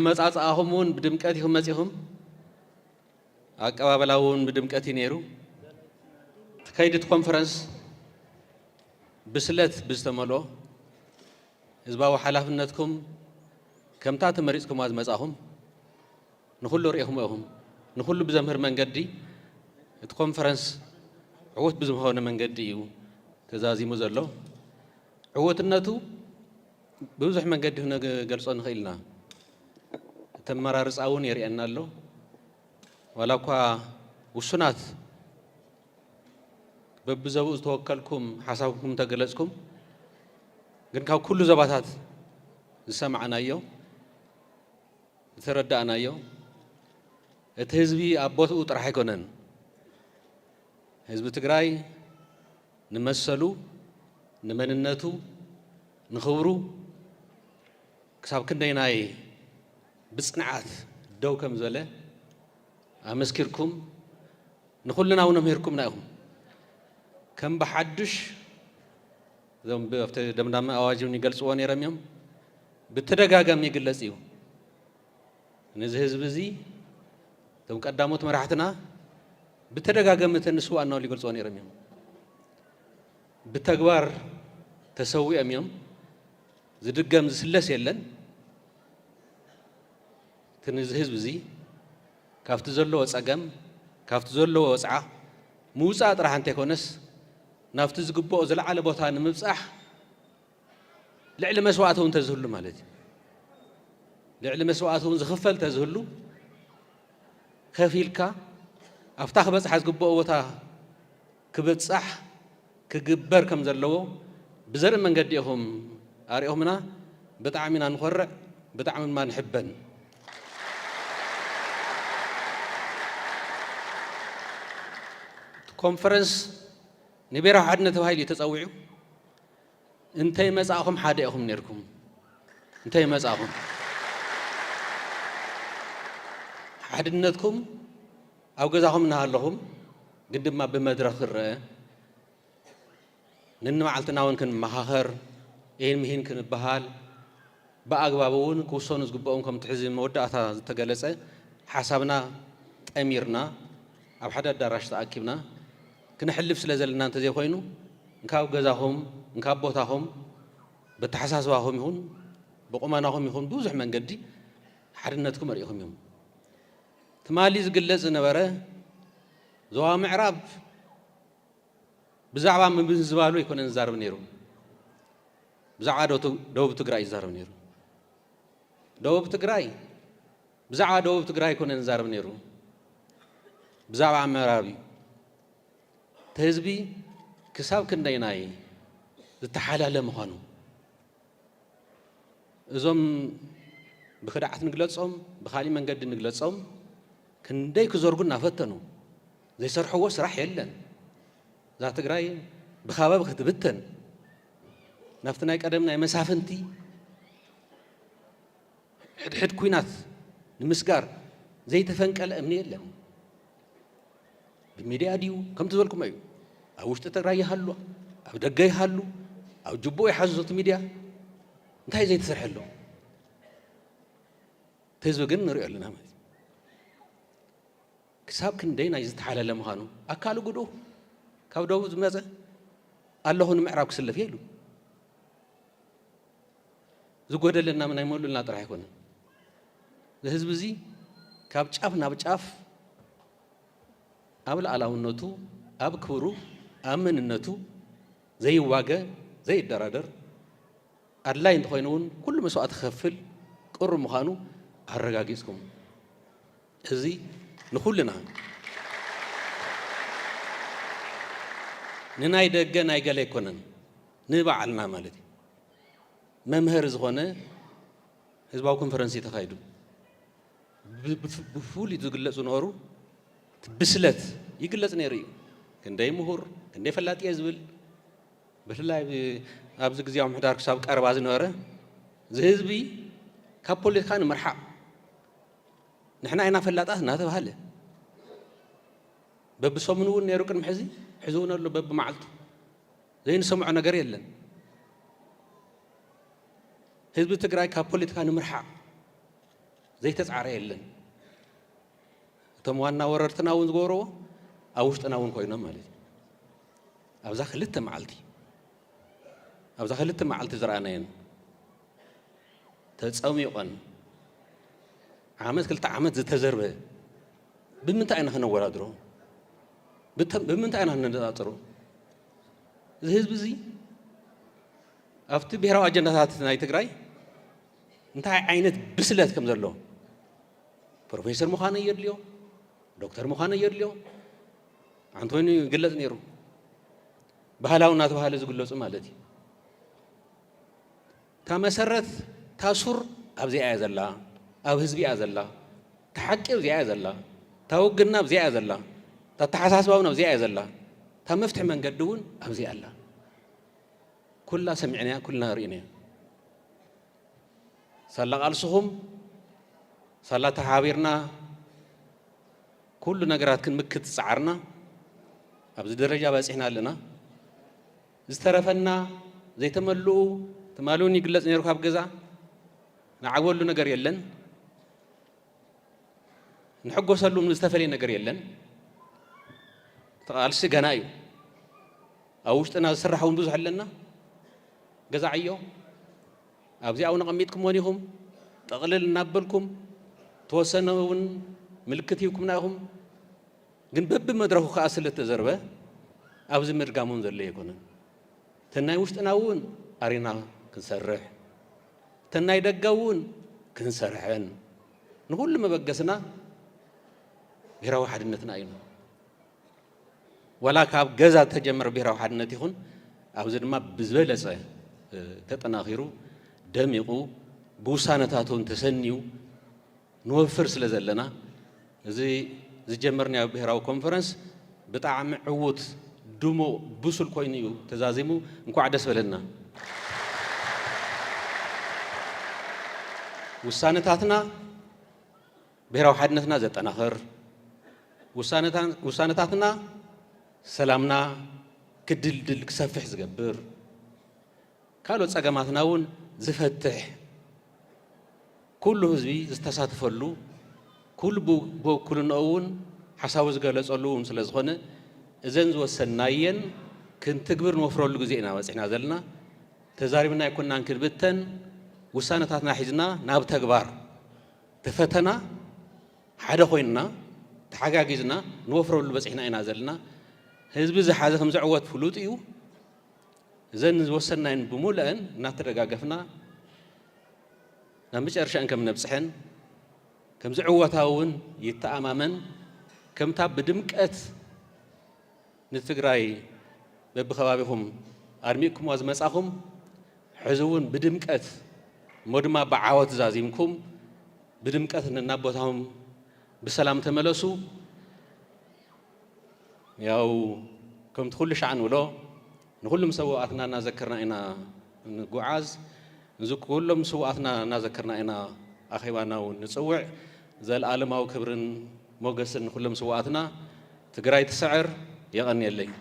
መጻጻአሁሙን ብድምቀት ይሁን መጽይሁም አቀባበላውን ብድምቀት ይነሩ ተካይድት ኮንፈረንስ ብስለት ብዝተመሎ ህዝባዊ ሓላፍነትኩም ከምታ ተመሪጽኩም አዝመጻሁም ንኹሉ ርኢኹም ኢኹም ንኹሉ ብዘምህር መንገዲ እቲ ኮንፈረንስ ዕወት ብዝምሆነ መንገዲ እዩ ተዛዚሙ ዘሎ ዕወትነቱ ብዙሕ መንገዲ ገልጾ ንኽእልና ተመራርጻውን የርአና ኣሎ ወላ እኳ ውሱናት በብዘቡ ዝተወከልኩም ሓሳብኩም ተገለጽኩም ግን ካብ ኩሉ ዘባታት ዝሰማዕናዮ ዝተረዳእናዮ እቲ ህዝቢ ኣቦትኡ ጥራሕ ኣይኮነን ህዝቢ ትግራይ ንመሰሉ ንመንነቱ ንኽብሩ ክሳብ ክንደይናይ ብጽንዓት ደው ከም ዘለ ኣመስኪርኩም ንኹልና እውን ኣምሂርኩምና ኢኹም ከም ብሓድሽ እዞም ኣብቲ ደምዳመ ኣዋጅ እውን ይገልጽዎ ነይሮም እዮም ብተደጋጋሚ ይግለጽ እዩ ነዚ ህዝቢ እዚ እቶም ቀዳሞት መራሕትና ብተደጋጋሚ ተንስዋ እናበሉ ይገልጽዎ ነይሮም እዮም ብተግባር ተሰዊኦም እዮም ዝድገም ዝስለስ የለን ነዚ ህዝቢ እዚ ካብቲ ዘለዎ ጸገም ካብቲ ዘለዎ ወጽዓ ምውጻእ ጥራሕ እንተይኮነስ ናብቲ ዝግብኦ ዝለዓለ ቦታ ንምብጻሕ ልዕሊ መስዋዕቲ እውን ተዝህሉ ማለት እዩ ልዕሊ መስዋዕቲ እውን ዝኽፈል ተዝህሉ ከፊልካ ኣብታ ክበጽሓ ዝግብኦ ቦታ ክብጻሕ ክግበር ከም ዘለዎ ብዘርኢ መንገዲ ኢኹም ኣርኢኹምና ብጣዕሚ ኢና ንኾርዕ ብጣዕሚ ድማ ንሕበን ኮንፈረንስ ንብሔራዊ ሓድነት ተባሂሉ ተጸዊዑ እንታይ መጻእኹም ሓደ ኢኹም ነርኩም እንታይ መጻእኹም ሓድነትኩም ኣብ ገዛኹም እናሃለኹም ግን ድማ ብመድረኽ ክረአ ንንመዓልትና እውን ክንመኻኸር ይህን ምሂን ክንበሃል ብኣግባብ እውን ክውሰኑ ዝግብኦም ከም ትሕዚ መወዳእታ ዝተገለጸ ሓሳብና ጠሚርና ኣብ ሓደ ኣዳራሽ ተኣኪብና ክንሕልፍ ስለ ዘለና እንተዘይኮይኑ እንካብ ገዛኹም እንካብ ቦታኹም ብተሓሳስባኹም ይኹን ብቁመናኹም ይኹን ብዙሕ መንገዲ ሓድነትኩም ኣርኢኹም እዮም ትማሊ ዝግለጽ ነበረ ዞባ ምዕራብ ብዛዕባ ምብዝባሉ ኣይኮነን ዝዛረብ ነይሩ ብዛዕባ ደቡብ ትግራይ ይዛረብ ነይሩ ደቡብ ትግራይ ብዛዕባ ደቡብ ትግራይ ኣይኮነን ዝዛረብ ነይሩ ብዛዕባ ምዕራብ እዩ ህዝቢ ክሳብ ክንደይናይ ዝተሓላለ ምዃኑ እዞም ብክድዓት ንግለጾም ብኻሊእ መንገዲ ንግለጾም ክንደይ ክዘርጉ እናፈተኑ ዘይሰርሕዎ ስራሕ የለን እዛ ትግራይ ብኸባቢ ክትብተን ናብቲ ናይ ቀደም ናይ መሳፍንቲ ሕድሕድ ኩናት ንምስጋር ዘይተፈንቀለ እምኒ የለን ብሚድያ ድዩ ከምቲ ዝበልኩም እዩ ኣብ ውሽጢ ትግራይ ይሃሉ ኣብ ደገ ይሃሉ ኣብ ጅቡእ ይሓዙት ሚድያ እንታይ ዘይተሰርሐሎ ህዝቢ ግን ንሪኦ ኣለና ማለት ክሳብ ክንደይ ናይ ዝተሓለለ ምዃኑ ኣካል ጉዱ ካብ ደቡብ ዝመፀ ኣለኹ ንምዕራብ ክስለፍ የሉ ዝጎደለና ናይ መሉልና ጥራሕ ኣይኮነን ህዝቢ እዚ ካብ ጫፍ ናብ ጫፍ ኣብ ልኣላውነቱ ኣብ ክብሩ ኣብ መንነቱ ዘይዋገ ዘይደራደር ኣድላይ እንተኾይኑ እውን ኩሉ መስዋዕት ክኸፍል ቅሩብ ምዃኑ ኣረጋጊጽኩም እዚ ንኹልና ንናይ ደገ ናይ ገለ ኣይኮነን ንባዕልና ማለት እዩ መምህር ዝኾነ ህዝባዊ ኮንፈረንስ ተኻይዱ ብፍሉይ ዝግለጹ ነበሩ ብስለት ይግለጽ ነይሩ እዩ ክንደይ ምሁር ክንደይ ፈላጥ እየ ዝብል ብፍላይ ኣብዚ ግዜያዊ ምሕዳር ክሳብ ቀረባ ዝነበረ ዝህዝቢ ካብ ፖለቲካ ንምርሓቕ ንሕና ኢና ፈላጣት እናተባሃለ በብሰሙን እውን ነይሩ ቅድሚ ሕዚ ሕዚ እውን ኣሎ በብመዓልቱ ዘይንሰምዖ ነገር የለን ህዝቢ ትግራይ ካብ ፖለቲካ ንምርሓቕ ዘይተጻዕረ የለን እቶም ዋና ወረርትና እውን ዝገብርዎ ኣብ ውሽጥና እውን ኮይኖም ማለት እዩ ኣብዛ ክልተ መዓልቲ ዝረኣናየን ተጸሚቖን ዓመት ክልተ ዓመት ዝተዘርበ ብምንታይ ኢና ክነወዳድሮ ብምንታይ ኢና ክነነጻጽሮ እዚ ህዝቢ እዚ ኣብቲ ብሔራዊ ኣጀንዳታት ናይ ትግራይ እንታይ ዓይነት ብስለት ከም ዘለዎ ፕሮፌሰር ምዃነ የድልዮ ዶክተር ምዃነ የድልዮ አንተ ወይኑ ይግለጽ ነይሩ ባህላዊ እናተባህለ ዝግለጹ ማለት እዩ تا مسرت تاسور أبزي أزلا أو حزبي أزلا تحكي أبزي أزلا توقنا أبزي أزلا تحساس باون أبزي أزلا تمفتح من قدون أبزي ألا كلنا سمعنا كلنا رينا صلى قالصهم صلى تحاورنا كل نجارات كن مكت سعرنا أبزي درجة بس إحنا لنا استرفنا زي تمالوني قلت نيرو خاب جزا نعول له نجار يلن نحقه صلوا من استفلين نجار يلن قال سي جنايو أوشت أنا سرحون بوز حلنا جزا عيو أبزي أو نقميتكم ونيهم تقلل نابلكم توسنون ملكتيكم ناهم جن بب مدرخو خاصلة تزربه أبزي مرقامون ذللي يكونن تناي وشت أنا ون أرينا كنسرح تناي دقاون كنسرحن نقول لما بقسنا بيرا واحد نتنا أينو ولا كاب جزا تجمر بيرا واحد نتيخون أو زد ما بزبلة تتناخيرو دميقو بوسانتاتون تسنيو نوفر سلزلنا زي جمرني بيراو كونفرنس بتاع عوت دومو بوسل كوينيو تزازيمو نكو عدس بلنا وسانتاتنا بيراو حدنتنا زتناخر وسانتاتنا سلامنا كدلدل كسفح زقبر كالو تصقماتنا ون زفتح كل حزبي استساتفلو كل بو كل نون حساب زغلصلو سلازخونه اذن وسناين كنتغبر نوفرلو غزينا وصحنا زلنا تزاربنا يكوننا كنبتن وسانتاتنا حزنا ناب تغبار تفتنا حدا خويننا تحقاقزنا نوفرلو بصحنا اينا زلنا حزب زحازه خمس عوات فلوط يو زين وسناين بمولئن ناترغاغفنا نمشرشان كم نبصحن كم زعواتاون يتأمامن كم تاب بدمقت نتግራይ በብኸባቢኹም አርሚኩም ወዝመጻኹም ሕዝውን بدمقت ሞድማ በዓወት ዛዚምኩም بدمقት እናቦታውም በሰላም ተመለሱ ያው ከም ትኩሉ ሻዕን ውሎ ንኩሉም ሰዋኣትና እናዘከርና ኢና ንጉዓዝ ንዝኩሎም ሰዋኣትና እናዘከርና ኢና ኣኺባና ንጽውዕ ዘለዓለማዊ ክብርን ሞገስን ኩሎም ሰዋኣትና ትግራይ ትስዕር يغني الليل